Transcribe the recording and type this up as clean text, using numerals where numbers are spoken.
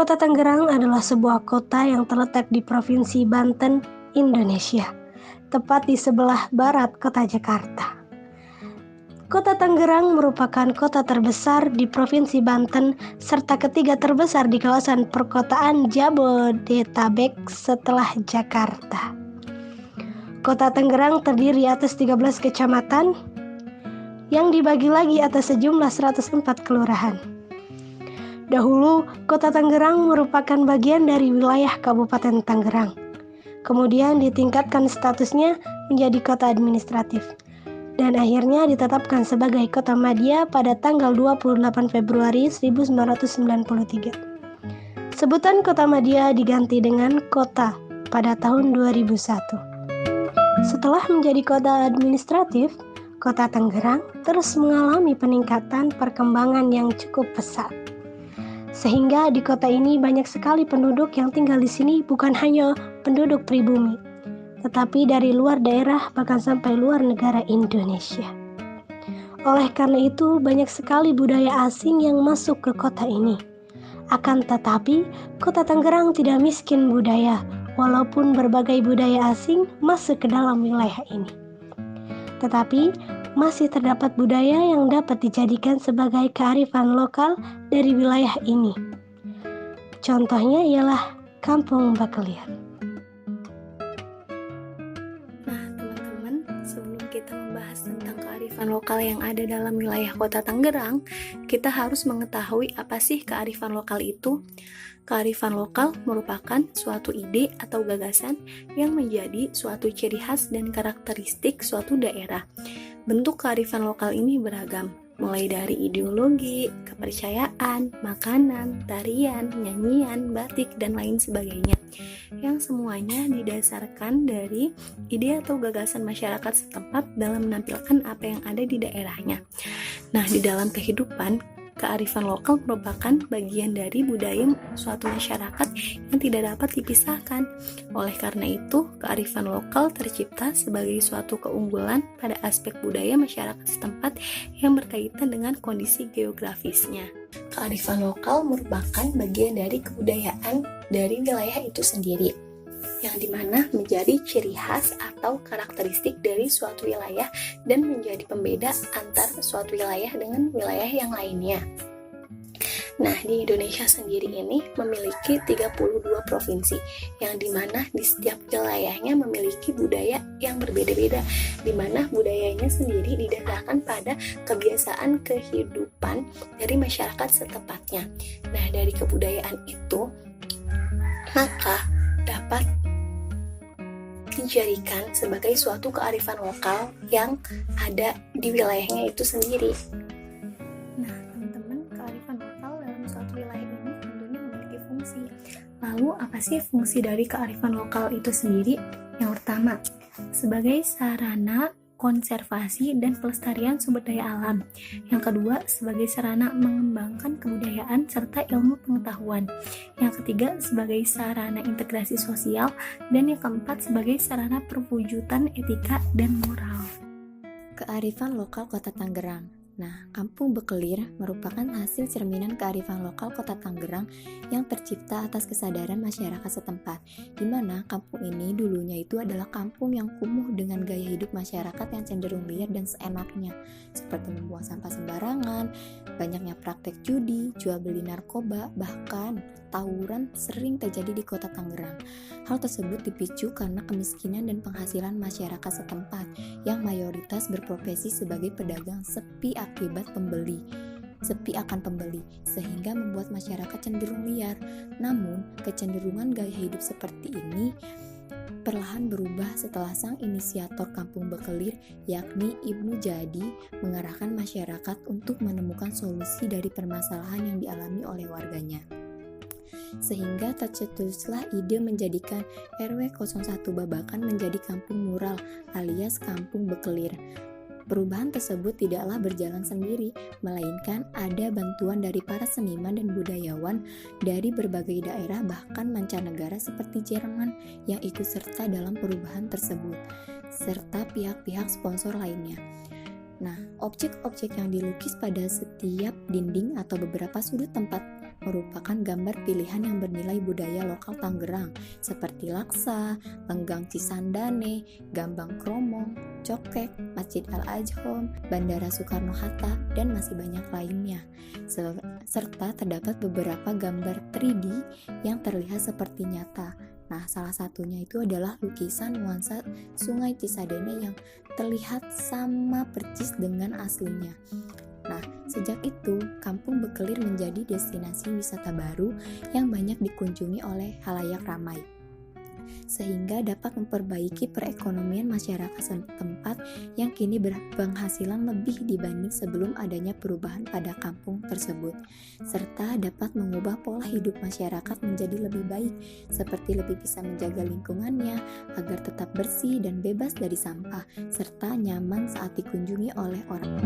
Kota Tangerang adalah sebuah kota yang terletak di Provinsi Banten, Indonesia, tepat di sebelah barat kota Jakarta. Kota Tangerang merupakan kota terbesar di Provinsi Banten serta ketiga terbesar di kawasan perkotaan Jabodetabek setelah Jakarta. Kota Tangerang terdiri atas 13 kecamatan yang dibagi lagi atas sejumlah 104 kelurahan. Dahulu, Kota Tangerang merupakan bagian dari wilayah Kabupaten Tangerang. Kemudian ditingkatkan statusnya menjadi kota administratif. Dan akhirnya ditetapkan sebagai kota madya pada tanggal 28 Februari 1993. Sebutan kota madya diganti dengan kota pada tahun 2001. Setelah menjadi kota administratif, Kota Tangerang terus mengalami peningkatan perkembangan yang cukup pesat. Sehingga di kota ini banyak sekali penduduk yang tinggal di sini bukan hanya penduduk pribumi, tetapi dari luar daerah bahkan sampai luar negara Indonesia. Oleh karena itu, banyak sekali budaya asing yang masuk ke kota ini. Akan tetapi, Kota Tangerang tidak miskin budaya, walaupun berbagai budaya asing masuk ke dalam wilayah ini. Tetapi, masih terdapat budaya yang dapat dijadikan sebagai kearifan lokal dari wilayah ini. Contohnya ialah Kampung Bakelir. Nah, teman-teman, sebelum kita membahas tentang kearifan lokal yang ada dalam wilayah Kota Tangerang, kita harus mengetahui apa sih kearifan lokal itu. Kearifan lokal merupakan suatu ide atau gagasan yang menjadi suatu ciri khas dan karakteristik suatu daerah. Bentuk kearifan lokal ini beragam, mulai dari ideologi, kepercayaan, makanan, tarian, nyanyian, batik, dan lain sebagainya, yang semuanya didasarkan dari ide atau gagasan masyarakat setempat dalam menampilkan apa yang ada di daerahnya. Nah, di dalam kehidupan, kearifan lokal merupakan bagian dari budaya suatu masyarakat yang tidak dapat dipisahkan. Oleh karena itu, kearifan lokal tercipta sebagai suatu keunggulan pada aspek budaya masyarakat setempat yang berkaitan dengan kondisi geografisnya. Kearifan lokal merupakan bagian dari kebudayaan dari wilayah itu sendiri, yang dimana menjadi ciri khas atau karakteristik dari suatu wilayah dan menjadi pembeda antar suatu wilayah dengan wilayah yang lainnya. Nah, di Indonesia sendiri ini memiliki 32 provinsi, yang dimana di setiap wilayahnya memiliki budaya yang berbeda-beda, dimana budayanya sendiri didasarkan pada kebiasaan kehidupan dari masyarakat setempatnya. Nah, dari kebudayaan itu, maka dapat dijadikan sebagai suatu kearifan lokal yang ada di wilayahnya itu sendiri. Nah, teman-teman, kearifan lokal dalam suatu wilayah ini tentunya memiliki fungsi. Lalu, apa sih fungsi dari kearifan lokal itu sendiri? Yang pertama, sebagai sarana konservasi dan pelestarian sumber daya alam. Yang kedua, sebagai sarana mengembangkan kebudayaan serta ilmu pengetahuan. Yang ketiga, sebagai sarana integrasi sosial. Dan yang keempat, sebagai sarana perwujudan etika dan moral. Kearifan lokal Kota Tangerang. Nah, Kampung Bakelir merupakan hasil cerminan kearifan lokal Kota Tangerang yang tercipta atas kesadaran masyarakat setempat, di mana kampung ini dulunya itu adalah kampung yang kumuh dengan gaya hidup masyarakat yang cenderung liar dan seenaknya, seperti membuang sampah sembarangan, banyaknya praktek judi, jual beli narkoba, bahkan tawuran sering terjadi di Kota Tangerang. Hal tersebut dipicu karena kemiskinan dan penghasilan masyarakat setempat yang mayoritas berprofesi sebagai pedagang sepi akan pembeli, sehingga membuat masyarakat cenderung liar. Namun, kecenderungan gaya hidup seperti ini perlahan berubah setelah sang inisiator Kampung Bakelir, yakni Ibnu Jadi, mengarahkan masyarakat untuk menemukan solusi dari permasalahan yang dialami oleh warganya. Sehingga tercetuslah ide menjadikan RW 01 Babakan menjadi kampung mural alias Kampung Bakelir. Perubahan tersebut tidaklah berjalan sendiri, melainkan ada bantuan dari para seniman dan budayawan dari berbagai daerah bahkan mancanegara seperti Jerman yang ikut serta dalam perubahan tersebut, serta pihak-pihak sponsor lainnya. Nah, objek-objek yang dilukis pada setiap dinding atau beberapa sudut tempat merupakan gambar pilihan yang bernilai budaya lokal Tangerang seperti laksa, lenggang Cisandane, gambang kromong, cokek, Masjid Al-Ajham, Bandara Soekarno-Hatta, dan masih banyak lainnya. Serta terdapat beberapa gambar 3D yang terlihat seperti nyata. Nah, salah satunya itu adalah lukisan nuansa Sungai Cisadane yang terlihat sama persis dengan aslinya. Nah, sejak itu, Kampung Bekelir menjadi destinasi wisata baru yang banyak dikunjungi oleh khalayak ramai, sehingga dapat memperbaiki perekonomian masyarakat setempat yang kini berpenghasilan lebih dibanding sebelum adanya perubahan pada kampung tersebut, serta dapat mengubah pola hidup masyarakat menjadi lebih baik, seperti lebih bisa menjaga lingkungannya agar tetap bersih dan bebas dari sampah, serta nyaman saat dikunjungi oleh orang.